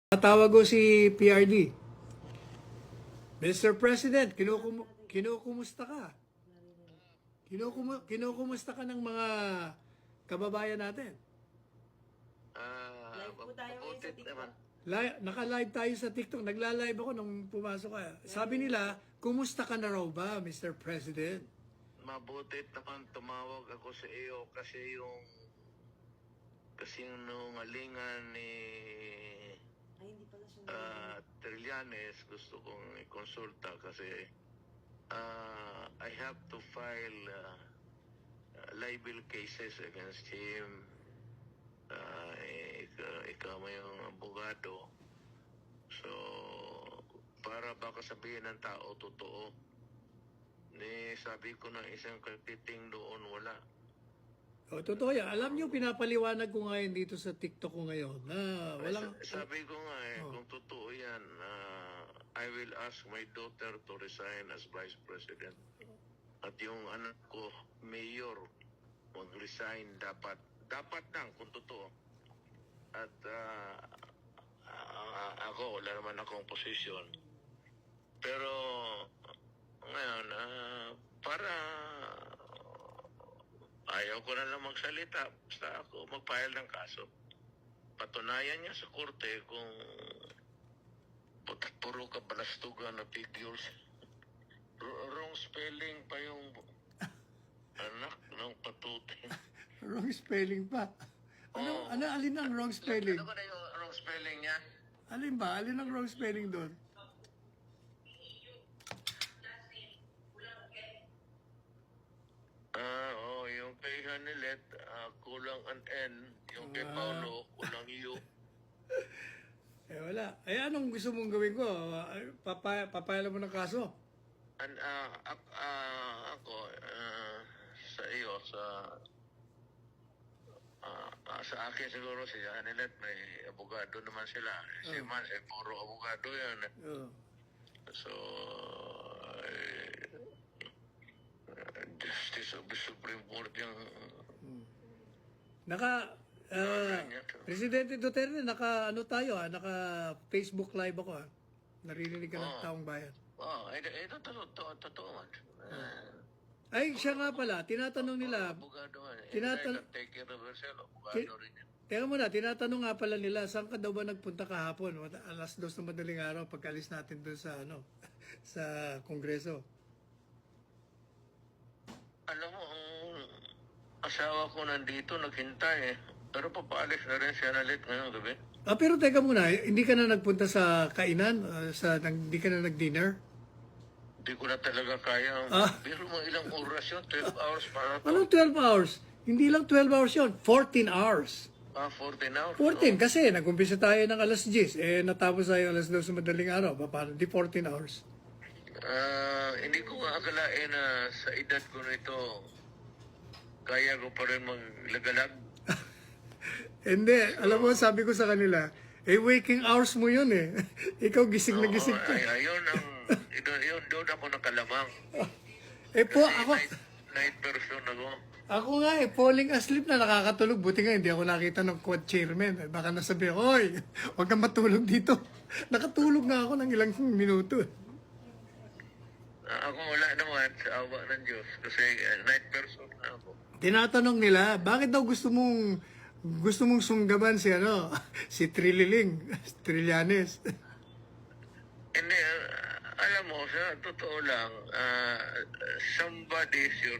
Tawag ko si PRD. Mr. President, kinukumusta ka? Kinukumusta ka ng mga kababayan natin? Live po tayo ngayon sa TikTok. Naka-live tayo sa TikTok. Nagla-live ako nung pumasok ka. Sabi nila, kumusta ka na raw ba, Mr. President? Mabuti naman tumawag ako sa iyo kasi yung nungalingan ni Trillanes gusto kong i-consulta kasi I have to file libel cases against him. Ikaw mo yung abogado. So, para baka sabihin ng tao totoo. Sabi ko na isang katiting doon wala. O, totoo yan. Alam niyo, pinapaliwanag ko ngayon dito sa TikTok ko ngayon na walang... Sabi ko nga kung totoo yan, I will ask my daughter to resign as Vice President. At yung anak ko, Mayor, mag-resign dapat. Dapat lang kung totoo. At ako, wala naman akong posisyon. Pero ngayon, para ayaw ko na lang magsalita. Basta ako mag-file ng kaso. Patunayan niya sa korte kung puro ka balastugan na figures. Wrong spelling pa yung anak ng patutin. Wrong spelling pa. Alin ang wrong spelling? Ano ba na yung wrong spelling niya? Alin ba? Alin ang wrong spelling doon? Yung kay Hanilet, kulang an N. Yung kay Paulo, kulang U. Wala. Anong gusto mong gawin ko? Papayala mo ng kaso? Ako, sa iyo, sa akin siguro si Hanilet, may abogado naman sila. Si Man, puro abogado yan. So, Justice of the Supreme Court yung... Presidente Duterte, naka Facebook live ako Naririnig ka ng taong bayan. Ito totoo man. Ay, siya nga pala, tinatanong nila... Abogado man. Take care of yourself, abogado rin yan. Teka muna, tinatanong nga pala nila, saan ka daw ba nagpunta kahapon? Alas 2 na madaling araw, pagkalis natin doon sa, sa Kongreso. Alam mo, ang asawa ko nandito, naghintay Pero papaalis na rin siya nalit ngayong gabi. Pero teka muna, hindi ka na nagpunta sa kainan? Hindi ka na nag-dinner? Hindi ko na talaga kaya. Pero mo ilang oras yun, 12 hours para to. Anong 12 hours? Hindi lang 12 hours yun, 14 hours. 14 hours? 14, kasi nag-umpisa tayo ng alas 10, natapos tayo alas 2 sa madaling araw. Paano? Di 14 hours. Hindi ko nga akalain na sa edad ko nito, kaya ko pa rin maglagalag. Hindi, alam mo, sabi ko sa kanila, waking hours mo yun Ikaw gising na gising ka. Ayun, doon ako nakalamang. Ako... Night person ako. Ako nga falling asleep na nakakatulog. Buti nga, hindi ako nakita ng quad chairman. Baka nasabi, oy, huwag kang matulog dito. Nakatulog nga ako ng ilang minuto. Ako wala naman sa awa ng Diyos kasi night person na ako. Tinatanong nila, bakit daw gusto mong sunggaban si si Trillanes? Hindi, alam mo, sa totoo lang, somebody should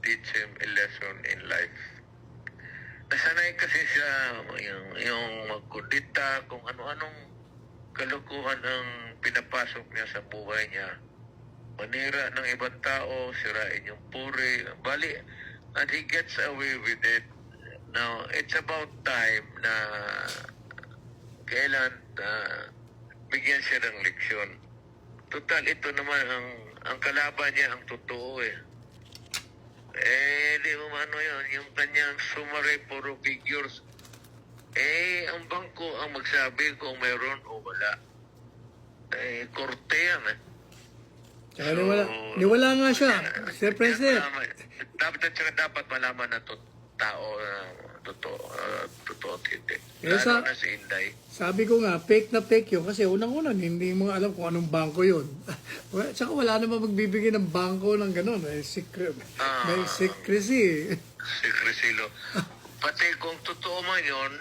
teach him a lesson in life. Nasanay kasi siya yung magkudita, kung ano-anong kalukuhan ang pinapasok niya sa buhay niya. Manira ng ibang tao, sirain yung puri, bali, and he gets away with it. Now, it's about time na kailan bigyan siya ng leksyon. Total, ito naman ang kalaban niya, ang totoo di mo ano yun, yung kanyang summary puro figures. Ang bangko ang magsabi kung mayroon o wala. Korte yan Tsaka niwala nga siya, Sir President. Dapat malaman na to tao totoo at hindi. Eh, Lalo na si Inday. Sabi ko nga, fake na fake yun kasi unang-una hindi mo alam kung anong bangko yun. Tsaka wala namang magbibigay ng bangko ng gano'n. May secrecy. Secrecy law. Pati kung totoo man yun,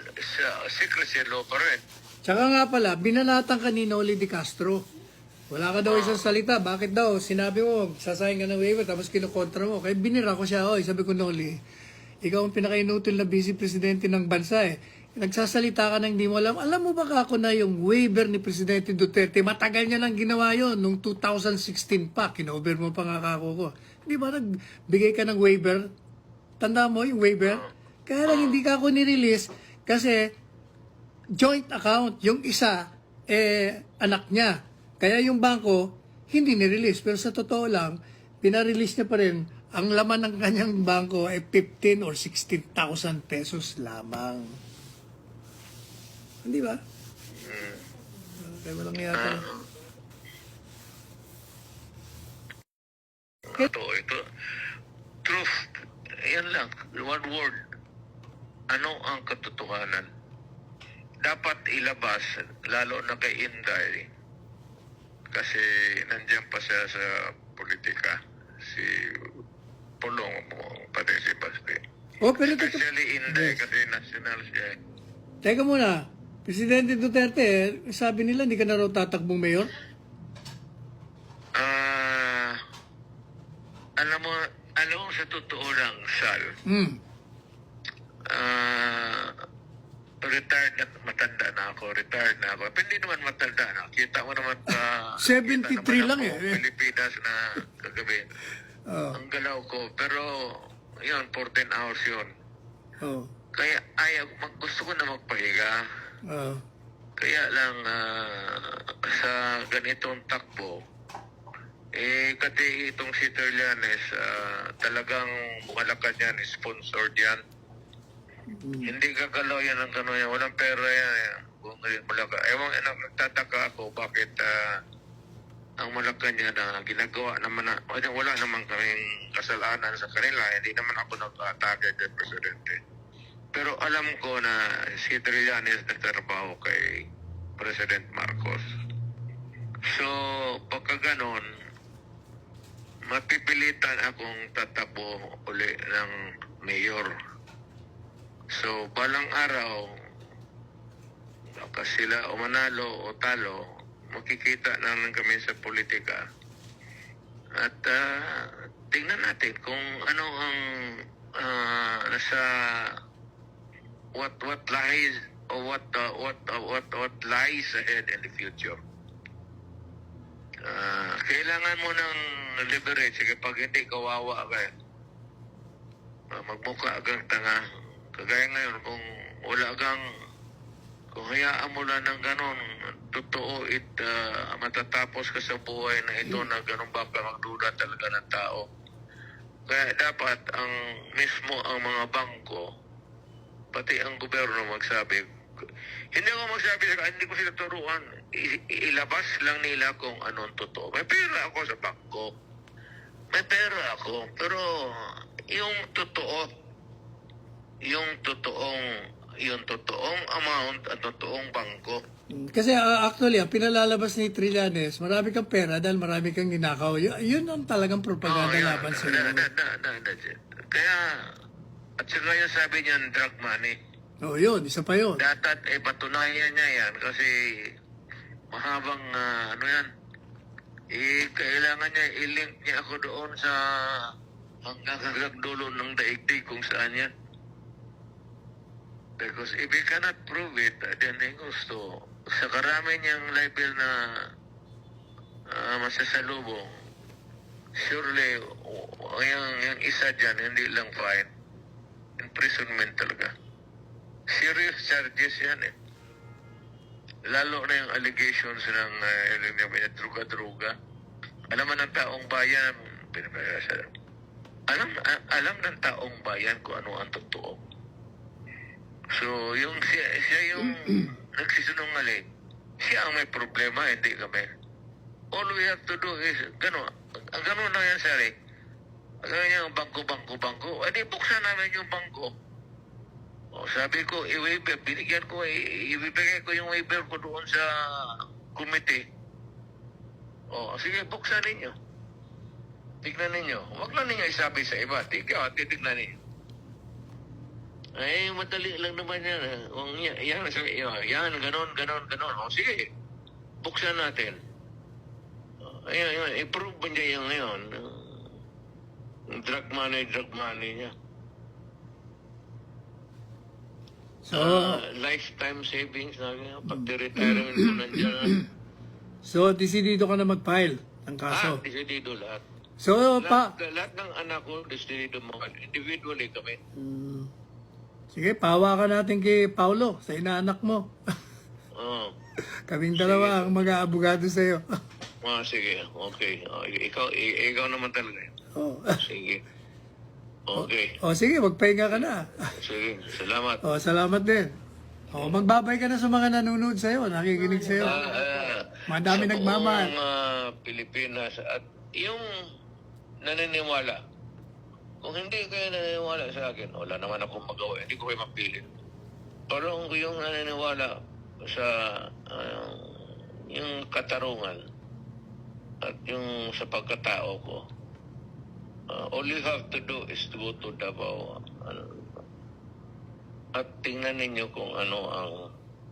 secrecy law pa rin. Tsaka nga pala, binanatan ka ni Noli Di Castro. Wala ka daw isang salita. Bakit daw? Sinabi mo, sasayang ka ng waiver, tapos kinukontra mo. Kaya binira ko siya. Oy, sabi ko, Noli, ikaw ang pinaka-inutil na vice presidente ng bansa eh. Nagsasalita ka na hindi mo alam. Alam mo ba ako na yung waiver ni Presidente Duterte, matagal niya nang ginawa yon nung 2016 pa. Kinover mo pa nga ako ko. Hindi ba nagbigay ka ng waiver? Tanda mo yung waiver? Kaya lang hindi ka ako nirelease kasi joint account. Yung isa, anak niya. Kaya yung bangko, hindi nirelease. Pero sa totoo lang, pinarelease niya pa rin. Ang laman ng kanyang bangko ay 15 or 16,000 pesos lamang. Hindi ba? Kaya walang yata. Ito. Truth. Yan lang. One word. Ano ang katotohanan? Dapat ilabas, lalo na kay Inday, kasi nandiyan pa siya sa politika. Si Pulong, pati si Basti. Oh, pero Especially Inday, kasi national siya. Teka muna. Presidente Duterte, sabi nila hindi ka na raw tatakbong mayor? Alam mo sa totoo lang, Sal, retired na, matanda na ako, Pero hindi naman matanda na. Kita mo naman 73 kita lang naman ako, eh. Pilipinas na kagabi. Ang galaw ko, pero yun, 14 hours yun. Oh. Kaya gusto ko na magpahiga. Kaya lang sa ganitong takbo, kasi itong si Terlianes, talagang Bukalakan yan, sponsored yan. Hindi gagalaw yan ng gano'n yan. Walang pera yan. Kung Bulacan. Nagtataka ako bakit ang Malacanang na ginagawa naman na, wala naman kaming kasalanan sa kanila. Hindi naman ako nag-atake kay Presidente. Pero alam ko na si Trillanes nagtrabaho kay President Marcos. So, pagka ganon, mapipilitan akong tatakbo uli ng mayor. So, balang araw, kasi sila o manalo o talo, makikita naman kami sa politika. At tingnan natin kung ano ang nasa what lies or what lies ahead in the future. Kailangan mo ng leverage kapag hindi kawawa ka. Magmukha kang tanga. Kagaya ngayon, kung wala kang, kung hayaan mo lang ng ganon, totoo matatapos ka sa buhay na ito na ganon ba ka magduda talaga ng tao. Kaya dapat ang mga bangko, pati ang gobyerno magsabi. Hindi ko magsabi sa hindi ko sila turuan. Ilabas lang nila kung anong totoo. May pera ako sa bangko. May pera ako. Pero yung totoong amount at totoong bangko. Kasi actually, ang pinalalabas ni Trillanes, marami kang pera dahil marami kang ninakaw. Yun ang talagang propaganda laban sa iyo. Kaya, at saka yung sabi niya, drug money. Oo, yun. Isa pa yun. Dapat patunayan niya yan kasi mahabang yan. Kailangan niya i-link niya ako doon sa hanggang dulo ng daigdig kung saan yan. Because if we cannot prove it, then gusto sa karami niyang level na masasalubong, surely yung isa dyan, hindi lang fine. Imprisonment talaga. Serious charges yan eh. Lalo na yung allegations ng druga-druga. Alam mo ng taong bayan, alam ng taong bayan kung ano ang totoo. So, yung siya yung nagsisinungaling, siya ang may problema, hindi kami. All we have to do is, gano'n lang yan, sari. Gano'n yung bangko. Di buksan namin yung bangko. O, sabi ko, i-waiver. Binigyan ko, ibibigay ko yung waiver ko doon sa committee. O, sige, buksan ninyo. Tignan ninyo. Huwag lang ninyo isabi sa iba. Titignan ninyo. Ay, madali lang naman yan. Yan, ganon. O, sige, buksan natin. Ayun, i-prove ba niya yung ngayon? Drug money niya. So, Lifetime savings na pag-retirement ko nandiyan. so desidido ka na mag-file ng kaso. Decidido lahat. So, Lahat ng anak ko, decidido mo. Individually kami. sige, pahawakan natin kay Paulo, sa inaanak mo. Oo. Kaming dalawa ang mag-aabogado sa'yo. Sige, okay. Ikaw naman talaga. Oh. Sige. Okay. Sige, magpahinga ka na. Sige, salamat. Salamat din. Magbabay ka na sa mga nanonood sa'yo, nakikinig sa'yo. Madami sa nagmamahal. buong Pilipinas at yung naniniwala. Kung hindi kayo naniniwala sa akin, wala naman akong magawa. Hindi ko kayo mapilit. Pero kung yung naniniwala sa yung katarungan at yung sa pagkatao ko, all you have to do is to go to Davao at tingnan ninyo kung ano ang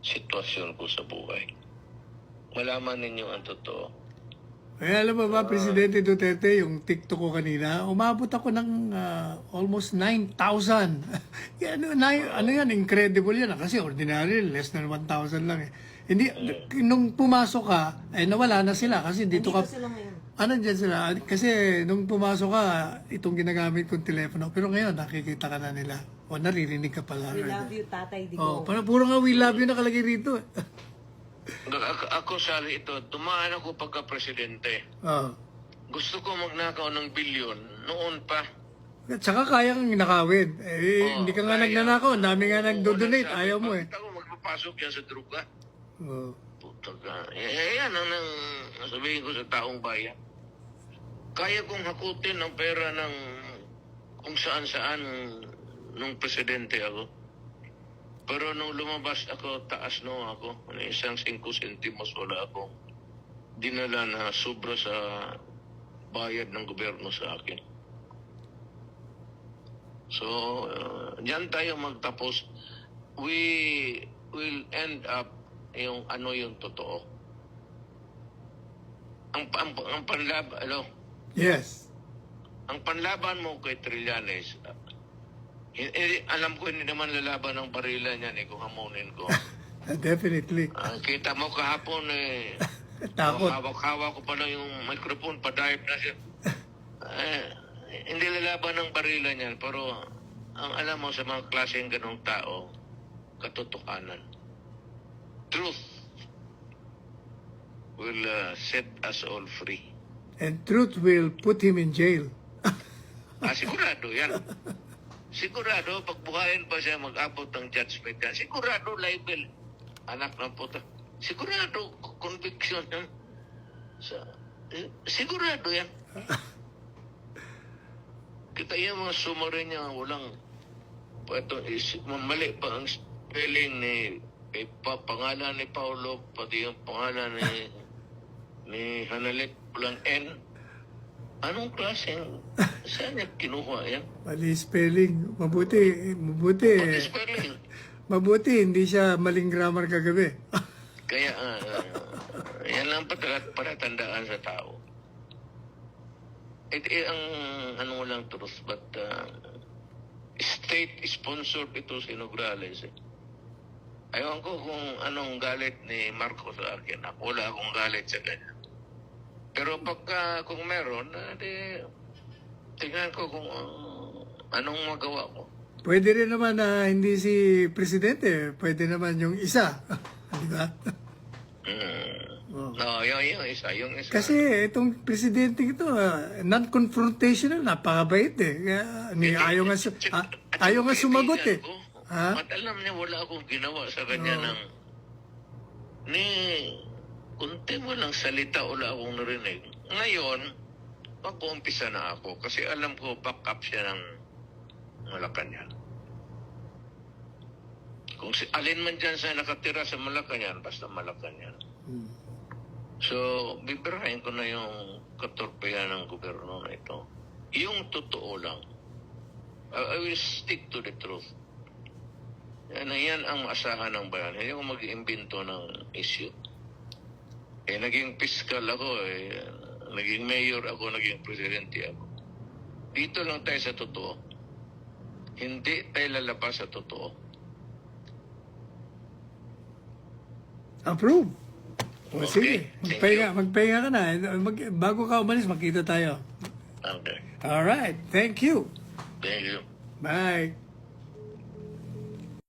sitwasyon ko sa buhay. Malaman ninyo ang totoo. Kaya alam mo ba, Presidente Duterte, yung TikTok ko kanina, umabot ako ng almost 9,000. Ano yan, incredible yan. Kasi ordinary, less than 1,000 lang eh. Hindi, nung pumasok ka, nawala na sila kasi dito ka... sila ngayon. Dyan sila? Kasi nung pumasok ka, itong ginagamit kong telepono. Pero ngayon, nakikita ka na nila. O naririnig ka pala. We love you, Tatay Digong. Parang puro nga we love you nakalagay rito. Ako, Sally, ito, tumaan ako pagka-presidente. Gusto ko magnakaw ng bilyon noon pa. At saka kaya kang nakawin. Hindi ka nga nagnanakaw. Ang dami nga nagdo-donate. Ayaw mo eh. Bakit ako magpapasok yan sa druga? Putaka. Yan ang sabihin ko sa taong bayan. Kaya kong hakutin ang pera ng kung saan-saan nung presidente ako. Pero nung lumabas ako, taas no ako. Isang 5 centimos wala akong dinala na sobra sa bayad ng gobyerno sa akin. So, diyan tayo magtapos. We will end up yung ano yung totoo. Ang panlaban, Yes. ang panlaban mo kay Trillanes, alam ko hindi naman lalaban ng barila niyan kung hamunin ko. Definitely. Kita mo kahapon Takot. hawak-hawak ko pa lang yung microphone, pa-dive na siya. Hindi lalaban ng barila niyan, pero ang alam mo sa mga klaseng ganong tao, katotohanan. Truth will set us all free. And truth will put him in jail. Sigurado yan. Sigurado, pagbuhayin pa siya mag-abot ng judgment yan. Sigurado, libel. Anak ng puta. Sigurado, conviction yan. Sigurado yan. Kita yung mga summary niya, walang mali pa ang spelling ni pangalan ni Paulo, pati yung pangalan ni Hanalit, walang N. Anong klaseng, saan niya kinuha yan? Mali spelling. Mabuti. Pati spelling. Mabuti, hindi siya maling grammar kagabi. Kaya, yan lang para tandaan sa tao. Ang ano lang truth, but state-sponsored ito si Nograles. Ayaw ko kung anong galit ni Marcos sa akin. Wala akong galit sa kanya. Pero pagka kung meron, tingnan ko kung anong magawa ko. Pwede rin naman na hindi si Presidente. Pwede naman yung isa. Di ba? No, yung isa. Kasi itong Presidente ito, non-confrontational, napakabait eh. Ayaw nga sumagot eh. At alam niya, wala akong ginawa sa kanya kunti mo lang salita, wala akong narinig. Ngayon, mag-uumpisa na ako kasi alam ko back up siya ng Malacanang. Kung alin man dyan sa nakatira sa Malacanang, basta Malacanang. So, bibirahin ko na yung katorpehan ng gobyerno na ito. Yung totoo lang. I will stick to the truth. Yan ang maasahan ng bayan. Hindi ako mag-iimbento ng issue. Naging fiscal ako, naging mayor ako, naging presidente ako. Dito lang tayo sa totoo. Hindi tayo lalabas sa totoo. Approve. O Okay, sige, thank magpahinga ka na. Bago ka umalis, magkita tayo. Okay. Alright, thank you. Thank you. Bye.